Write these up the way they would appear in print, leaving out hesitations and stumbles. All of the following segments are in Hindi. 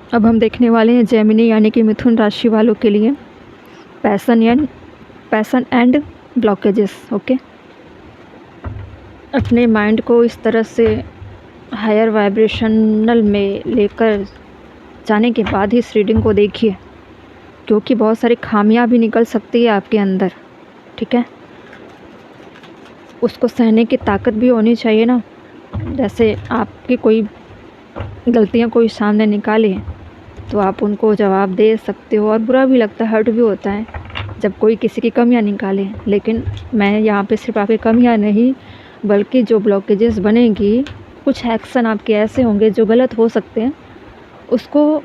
अब हम देखने वाले हैं जेमिनी यानी कि मिथुन राशि वालों के लिए पैसन एंड ब्लॉकेजेस। ओके, अपने माइंड को इस तरह से हायर वाइब्रेशनल में लेकर जाने के बाद ही इस रीडिंग को देखिए, क्योंकि बहुत सारी खामियां भी निकल सकती है आपके अंदर। ठीक है, उसको सहने की ताकत भी होनी चाहिए ना। जैसे आपकी कोई गलतियां कोई सामने निकाले तो आप उनको जवाब दे सकते हो, और बुरा भी लगता है, हर्ट भी होता है जब कोई किसी की कमियां निकाले। लेकिन मैं यहाँ पे सिर्फ आपकी कमियां नहीं, बल्कि जो ब्लॉकेजेस बनेंगी, कुछ एक्शन आपके ऐसे होंगे जो गलत हो सकते हैं, उसको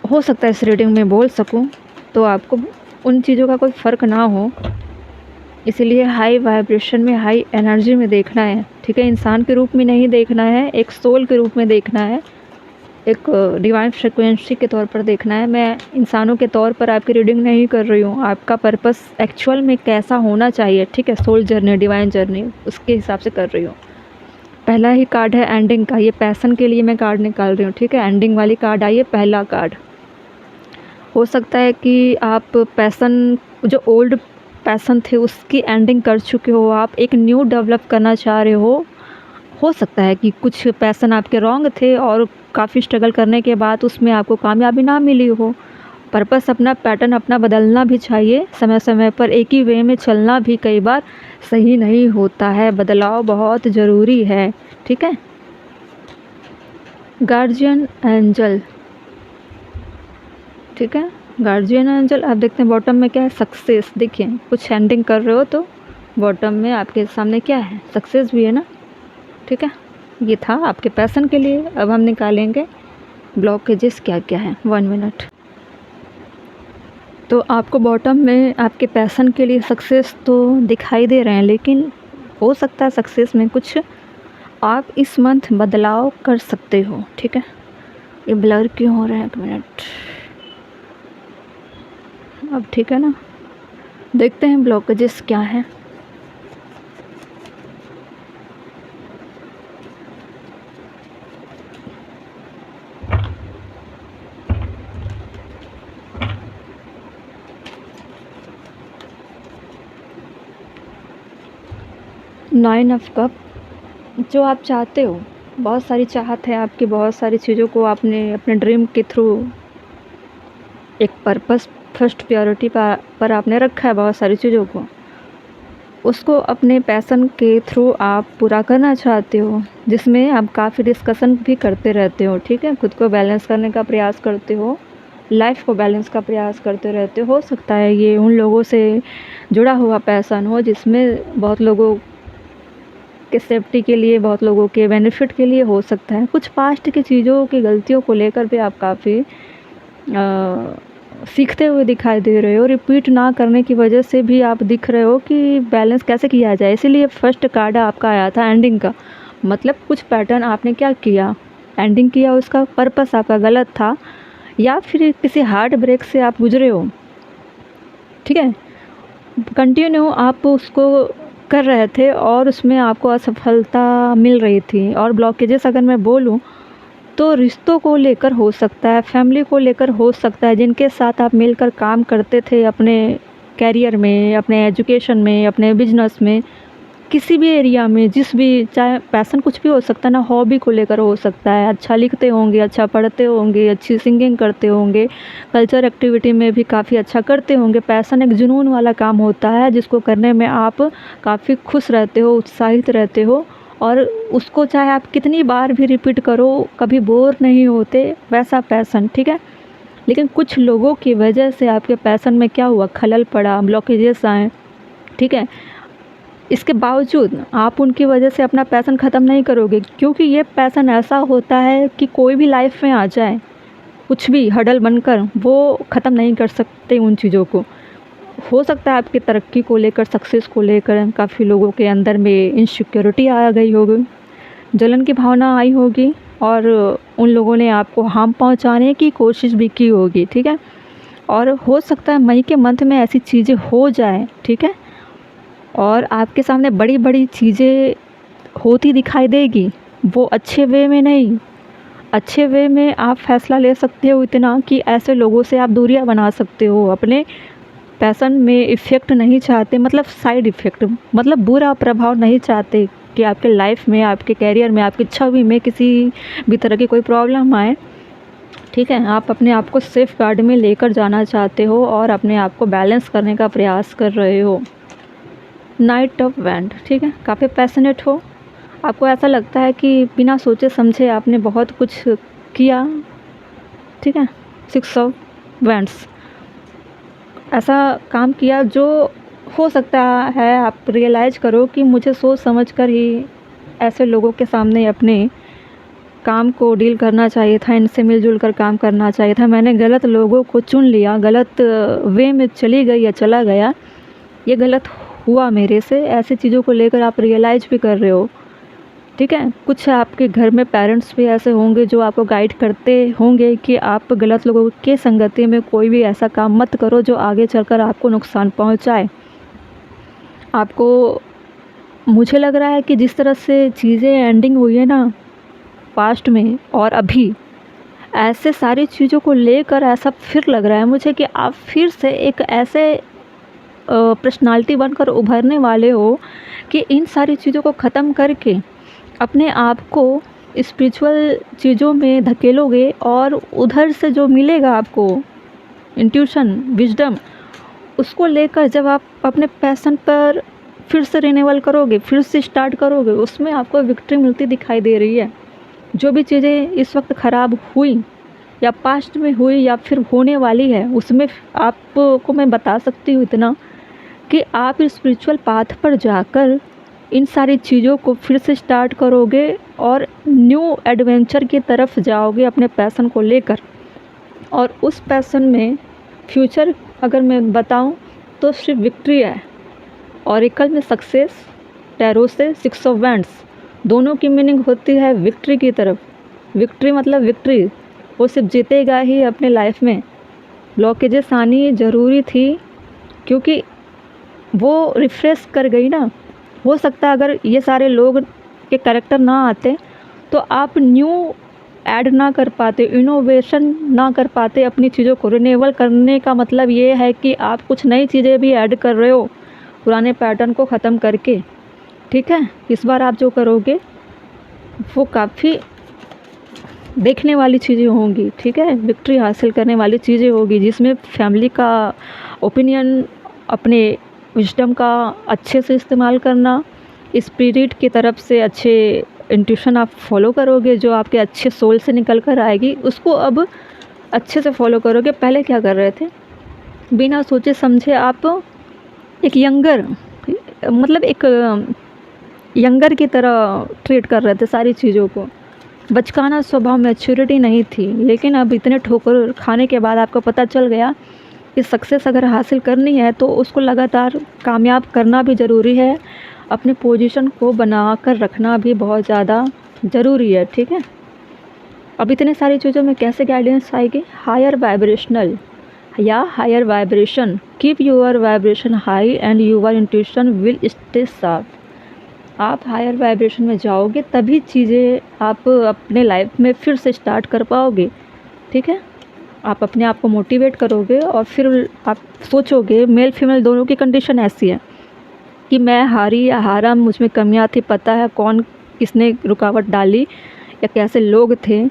हो सकता है इस रीडिंग में बोल सकूं, तो आपको उन चीज़ों का कोई फ़र्क ना हो। इसीलिए हाई वाइब्रेशन में, हाई एनर्जी में देखना है। ठीक है, इंसान के रूप में नहीं देखना है, एक सोल के रूप में देखना है, एक डिवाइन फ्रिक्वेंसी के तौर पर देखना है। मैं इंसानों के तौर पर आपकी रीडिंग नहीं कर रही हूँ। आपका पर्पस एक्चुअल में कैसा होना चाहिए, ठीक है, सोल जर्नी, डिवाइन जर्नी, उसके हिसाब से कर रही हूँ। पहला ही कार्ड है एंडिंग का, ये पैसन के लिए मैं कार्ड निकाल रही हूँ। ठीक है, एंडिंग वाली कार्ड आई है, पहला कार्ड। हो सकता है कि आप पैसन, जो ओल्ड पैसन थे उसकी एंडिंग कर चुके हो, आप एक न्यू डेवलप करना चाह रहे हो सकता है कि कुछ पैसन आपके रॉन्ग थे और काफ़ी स्ट्रगल करने के बाद उसमें आपको कामयाबी ना मिली हो। पर्पस अपना, पैटर्न अपना बदलना भी चाहिए समय समय पर। एक ही वे में चलना भी कई बार सही नहीं होता है, बदलाव बहुत ज़रूरी है। ठीक है, गार्जियन एंजल। ठीक है, गार्जियन एंजल। आप देखते हैं बॉटम में क्या है, सक्सेस। देखिए, कुछ एंडिंग कर रहे हो तो बॉटम में आपके सामने क्या है, सक्सेस भी है ना। ठीक है, ये था आपके पैसन के लिए। अब हम निकालेंगे ब्लॉकेजेस क्या क्या है। 1 मिनट। तो आपको बॉटम में आपके पैसन के लिए सक्सेस तो दिखाई दे रहे हैं, लेकिन हो सकता है सक्सेस में कुछ आप इस मंथ बदलाव कर सकते हो। ठीक है, ये ब्लर क्यों हो रहा है, 1 मिनट। अब ठीक है ना, देखते हैं ब्लॉकेजेस क्या है। Nine of cup. जो आप चाहते हो, बहुत सारी चाहत है आपकी, बहुत सारी चीज़ों को आपने अपने ड्रीम के थ्रू एक पर्पस, फर्स्ट प्रायोरिटी पर आपने रखा है बहुत सारी चीज़ों को, उसको अपने पैसन के थ्रू आप पूरा करना चाहते हो, जिसमें आप काफ़ी डिस्कशन भी करते रहते हो। ठीक है, खुद को बैलेंस करने का प्रयास करते हो, लाइफ को बैलेंस का प्रयास करते रहते हो सकता है ये उन लोगों से जुड़ा हुआ पैसन हो जिसमें बहुत लोगों के सेफ्टी के लिए, बहुत लोगों के बेनिफिट के लिए हो सकता है। कुछ पास्ट की चीज़ों की गलतियों को लेकर भी आप काफ़ी सीखते हुए दिखाई दे रहे हो। रिपीट ना करने की वजह से भी आप दिख रहे हो कि बैलेंस कैसे किया जाए। इसीलिए फर्स्ट कार्ड आपका आया था एंडिंग का। मतलब कुछ पैटर्न आपने क्या किया, एंडिंग किया, उसका पर्पस आपका गलत था, या फिर किसी हार्ट ब्रेक से आप गुजरे हो। ठीक है, कंटिन्यू आप उसको कर रहे थे और उसमें आपको असफलता मिल रही थी। और ब्लॉकेजेस अगर मैं बोलूँ तो रिश्तों को लेकर हो सकता है, फैमिली को लेकर हो सकता है, जिनके साथ आप मिलकर काम करते थे अपने कैरियर में, अपने एजुकेशन में, अपने बिजनेस में, किसी भी एरिया में, जिस भी, चाहे पैसन कुछ भी हो सकता है ना, हॉबी को लेकर हो सकता है। अच्छा लिखते होंगे, अच्छा पढ़ते होंगे, अच्छी सिंगिंग करते होंगे, कल्चर एक्टिविटी में भी काफ़ी अच्छा करते होंगे। पैसन एक जुनून वाला काम होता है जिसको करने में आप काफ़ी खुश रहते हो, उत्साहित रहते हो, और उसको चाहे आप कितनी बार भी रिपीट करो कभी बोर नहीं होते, वैसा पैसन। ठीक है, लेकिन कुछ लोगों की वजह से आपके पैसन में क्या हुआ, खलल पड़ा, ब्लॉकेजेस आए। ठीक है, इसके बावजूद आप उनकी वजह से अपना पैसन ख़त्म नहीं करोगे, क्योंकि ये पैसन ऐसा होता है कि कोई भी लाइफ में आ जाए, कुछ भी हडल बनकर, वो ख़त्म नहीं कर सकते उन चीज़ों को। हो सकता है आपकी तरक्की को लेकर, सक्सेस को लेकर काफ़ी लोगों के अंदर में इनसिक्योरिटी आ गई होगी, जलन की भावना आई होगी, और उन लोगों ने आपको हार्म पहुंचाने की कोशिश भी की होगी। ठीक है, और हो सकता है मई के मंथ में ऐसी चीज़ें हो जाए। ठीक है, और आपके सामने बड़ी बड़ी चीज़ें होती दिखाई देगी, वो अच्छे वे में नहीं, अच्छे वे में आप फ़ैसला ले सकते हो इतना कि ऐसे लोगों से आप दूरियां बना सकते हो। अपने पैशन में इफ़ेक्ट नहीं चाहते, मतलब साइड इफ़ेक्ट, मतलब बुरा प्रभाव नहीं चाहते कि आपके लाइफ में, आपके करियर में, आपकी छवि में किसी भी तरह की कोई प्रॉब्लम आए। ठीक है, आप अपने आप को सेफ गार्ड में लेकर जाना चाहते हो और अपने आप को बैलेंस करने का प्रयास कर रहे हो। नाइट ऑफ वैंड, ठीक है, काफ़ी पैशनेट हो। आपको ऐसा लगता है कि बिना सोचे समझे आपने बहुत कुछ किया। ठीक है, सिक्स ऑफ वैंड्स, ऐसा काम किया जो हो सकता है आप रियलाइज़ करो कि मुझे सोच समझ कर ही ऐसे लोगों के सामने अपने काम को डील करना चाहिए था, इनसे मिलजुल कर काम करना चाहिए था। मैंने गलत लोगों को चुन लिया, गलत वे में चली गई या चला गया, ये गलत हुआ मेरे से। ऐसी चीज़ों को लेकर आप रियलाइज़ भी कर रहे हो। ठीक है, कुछ आपके घर में पेरेंट्स भी ऐसे होंगे जो आपको गाइड करते होंगे कि आप गलत लोगों के संगति में कोई भी ऐसा काम मत करो जो आगे चलकर आपको नुकसान पहुंचाए। आपको, मुझे लग रहा है कि जिस तरह से चीज़ें एंडिंग हुई है ना पास्ट में और अभी, ऐसे सारी चीज़ों को लेकर ऐसा फिर लग रहा है मुझे कि आप फिर से एक ऐसे पर्सनालिटी बनकर उभरने वाले हो कि इन सारी चीज़ों को ख़त्म करके अपने आप को स्पिरिचुअल चीज़ों में धकेलोगे और उधर से जो मिलेगा आपको इंट्यूशन, विजडम, उसको लेकर जब आप अपने पैशन पर फिर से रिन्यूअल करोगे, फिर से स्टार्ट करोगे, उसमें आपको विक्ट्री मिलती दिखाई दे रही है। जो भी चीज़ें इस वक्त ख़राब हुई या पास्ट में हुई या फिर होने वाली है, उसमें आपको मैं बता सकती हूँ इतना कि आप स्पिरिचुअल पाथ पर जाकर इन सारी चीज़ों को फिर से स्टार्ट करोगे और न्यू एडवेंचर की तरफ जाओगे अपने पैशन को लेकर। और उस पैशन में फ्यूचर अगर मैं बताऊं तो सिर्फ विक्ट्री है। ऑरेकल में सक्सेस, टैरो से सिक्स ऑफ वैंड्स, दोनों की मीनिंग होती है विक्ट्री की तरफ। विक्ट्री मतलब विक्ट्री, वो सिर्फ जीतेगा ही अपने लाइफ में। ब्लॉकेजेस आनी ज़रूरी थी क्योंकि वो रिफ्रेश कर गई ना। हो सकता है अगर ये सारे लोग के कैरेक्टर ना आते तो आप न्यू ऐड ना कर पाते, इनोवेशन ना कर पाते अपनी चीज़ों को। रिन्यूअल करने का मतलब ये है कि आप कुछ नई चीज़ें भी ऐड कर रहे हो पुराने पैटर्न को ख़त्म करके। ठीक है, इस बार आप जो करोगे वो काफ़ी देखने वाली चीज़ें होंगी। ठीक है, विक्ट्री हासिल करने वाली चीज़ें होगी जिसमें फैमिली का ओपिनियन, अपने विजडम का अच्छे से इस्तेमाल करना, स्पिरिट की तरफ से अच्छे इंट्यूशन आप फॉलो करोगे जो आपके अच्छे सोल से निकल कर आएगी, उसको अब अच्छे से फॉलो करोगे। पहले क्या कर रहे थे, बिना सोचे समझे आप एक यंगर, मतलब एक यंगर की तरह ट्रीट कर रहे थे सारी चीज़ों को। बचकाना स्वभाव, मैच्योरिटी नहीं थी। लेकिन अब इतने ठोकर खाने के बाद आपको पता चल गया कि सक्सेस अगर हासिल करनी है तो उसको लगातार कामयाब करना भी ज़रूरी है, अपने पोजीशन को बना कर रखना भी बहुत ज़्यादा ज़रूरी है। ठीक है, अब इतने सारी चीज़ों में कैसे गाइडेंस आएगी, हायर वाइब्रेशनल या higher vibration. Keep your vibration high and your intuition will stay sharp. आप हायर वाइब्रेशन में जाओगे तभी चीज़ें आप अपने लाइफ में फिर से स्टार्ट कर पाओगे। ठीक है, आप अपने आप को मोटिवेट करोगे और फिर आप सोचोगे, मेल फीमेल दोनों की कंडीशन ऐसी है कि मैं हारी या हारा, मुझ में कमियां थी, पता है कौन किसने रुकावट डाली या कैसे लोग थे।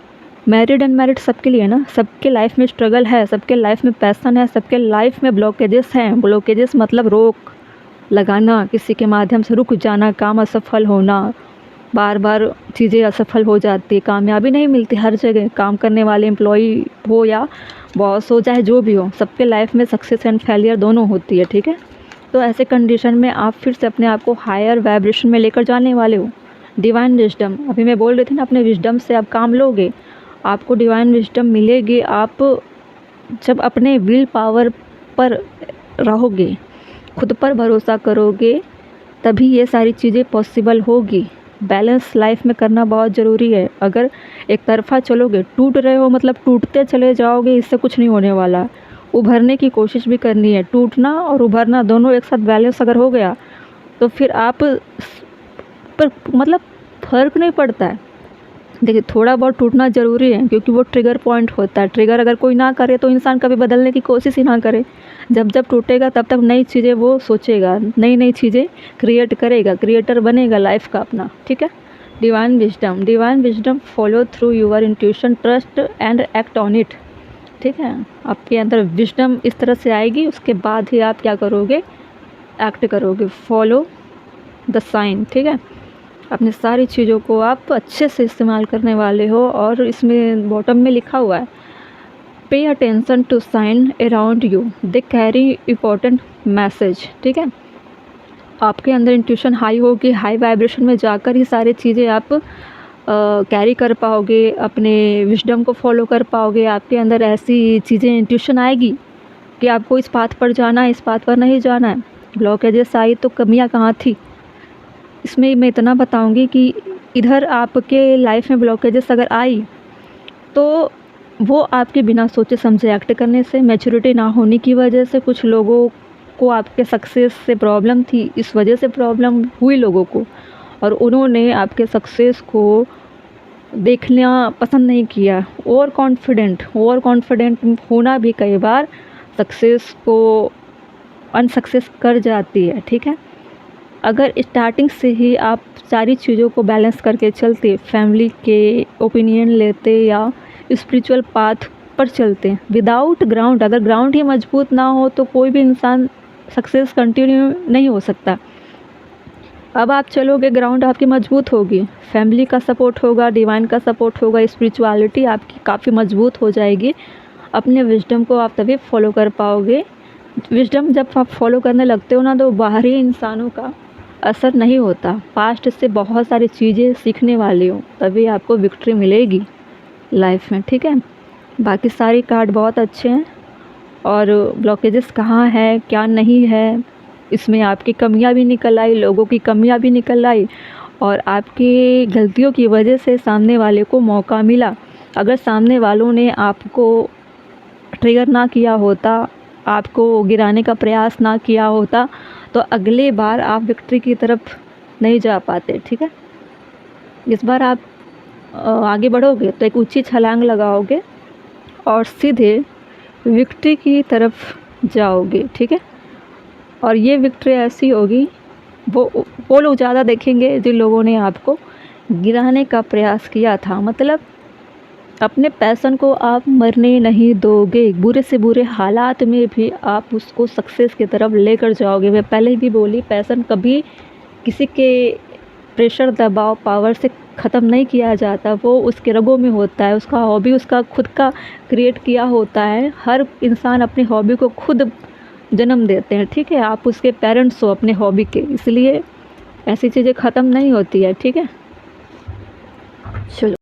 मैरिड अनमैरिड सबके लिए ना, सबके लाइफ में स्ट्रगल है, सबके लाइफ में पैशन है, सबके लाइफ में ब्लॉकेजेस हैं। ब्लॉकेजेस मतलब रोक लगाना, किसी के माध्यम से रुक जाना, काम असफल होना, बार बार चीज़ें असफल हो जाती है, कामयाबी नहीं मिलती हर जगह। काम करने वाले एम्प्लॉई हो या बॉस हो, चाहे जो भी हो, सबके लाइफ में सक्सेस एंड फेलियर दोनों होती है। ठीक है, तो ऐसे कंडीशन में आप फिर से अपने आप को हायर वाइब्रेशन में लेकर जाने वाले हो। डिवाइन विजडम, अभी मैं बोल रही थी ना, अपने विजडम से आप काम लोगे, आपको डिवाइन विजडम मिलेगी। आप जब अपने विल पावर पर रहोगे, खुद पर भरोसा करोगे, तभी ये सारी चीज़ें पॉसिबल होगी। बैलेंस लाइफ में करना बहुत ज़रूरी है। अगर एक तरफा चलोगे, टूट रहे हो मतलब टूटते चले जाओगे, इससे कुछ नहीं होने वाला। उभरने की कोशिश भी करनी है। टूटना और उभरना दोनों एक साथ बैलेंस अगर हो गया तो फिर आप पर मतलब फ़र्क नहीं पड़ता है देखिए थोड़ा बहुत टूटना ज़रूरी है, क्योंकि वो ट्रिगर पॉइंट होता है। ट्रिगर अगर कोई ना करे तो इंसान कभी बदलने की कोशिश ही ना करे। जब जब टूटेगा तब तक नई चीज़ें वो सोचेगा, नई नई चीज़ें क्रिएट करेगा, क्रिएटर बनेगा लाइफ का अपना, ठीक है। Divine wisdom follow through your intuition, trust and act on it, ठीक है। आपके अंदर विजडम इस तरह से आएगी, उसके बाद ही आप क्या करोगे, एक्ट करोगे। फॉलो द साइन, ठीक है। अपनी सारी चीज़ों को आप अच्छे से इस्तेमाल करने वाले हो। और इसमें बॉटम में लिखा हुआ है, pay attention to sign around you, they carry important message, ठीक है। आपके अंदर इंट्यूशन हाई होगी, हाई वाइब्रेशन में जाकर ही सारी चीज़ें आप कैरी कर पाओगे, अपने विजडम को फॉलो कर पाओगे। आपके अंदर ऐसी चीज़ें इंट्यूशन आएगी कि आपको इस पाथ पर जाना है, इस पाथ पर नहीं जाना है। ब्लॉकेजेस आई तो कमियां कहाँ थी, इसमें मैं इतना बताऊंगी कि इधर आपके लाइफ में ब्लॉकेजेस अगर आई तो वो आपके बिना सोचे समझे एक्ट करने से, मैच्योरिटी ना होने की वजह से, कुछ लोगों को आपके सक्सेस से प्रॉब्लम थी, इस वजह से प्रॉब्लम हुई लोगों को, और उन्होंने आपके सक्सेस को देखना पसंद नहीं किया। ओवर कॉन्फिडेंट होना भी कई बार सक्सेस को अनसक्सेस कर जाती है, ठीक है। अगर स्टार्टिंग से ही आप सारी चीज़ों को बैलेंस करके चलते, फैमिली के ओपिनियन लेते या स्पिरिचुअल पाथ पर चलते विदाउट ग्राउंड, अगर ग्राउंड ही मजबूत ना हो तो कोई भी इंसान सक्सेस कंटिन्यू नहीं हो सकता। अब आप चलोगे, ग्राउंड आपकी मजबूत होगी, फैमिली का सपोर्ट होगा, डिवाइन का सपोर्ट होगा, स्पिरिचुअलिटी आपकी काफ़ी मजबूत हो जाएगी। अपने विजडम को आप तभी फॉलो कर पाओगे। विजडम जब आप फॉलो करने लगते हो ना, तो बाहरी इंसानों का असर नहीं होता। पास्ट से बहुत सारी चीज़ें सीखने वाले हो, तभी आपको विक्ट्री मिलेगी लाइफ में, ठीक है। बाकी सारी कार्ड बहुत अच्छे हैं, और ब्लॉकेजेस कहाँ है क्या नहीं है, इसमें आपकी कमियां भी निकल आई, लोगों की कमियां भी निकल आई, और आपकी गलतियों की वजह से सामने वाले को मौका मिला। अगर सामने वालों ने आपको ट्रिगर ना किया होता, आपको गिराने का प्रयास ना किया होता, तो अगले बार आप विक्ट्री की तरफ नहीं जा पाते, ठीक है। इस बार आप आगे बढ़ोगे तो एक ऊंची छलांग लगाओगे और सीधे विक्ट्री की तरफ जाओगे, ठीक है। और ये विक्ट्री ऐसी होगी, वो लोग ज़्यादा देखेंगे जिन लोगों ने आपको गिराने का प्रयास किया था। मतलब अपने पैशन को आप मरने नहीं दोगे, बुरे से बुरे हालात में भी आप उसको सक्सेस की तरफ लेकर जाओगे। मैं पहले भी बोली, पैशन कभी किसी के प्रेशर, दबाव, पावर से ख़त्म नहीं किया जाता, वो उसके रगों में होता है। उसका हॉबी उसका खुद का क्रिएट किया होता है। हर इंसान अपनी हॉबी को खुद जन्म देते हैं, ठीक है। आप उसके पेरेंट्स हो अपने हॉबी के, इसलिए ऐसी चीज़ें ख़त्म नहीं होती है, ठीक है। चलो।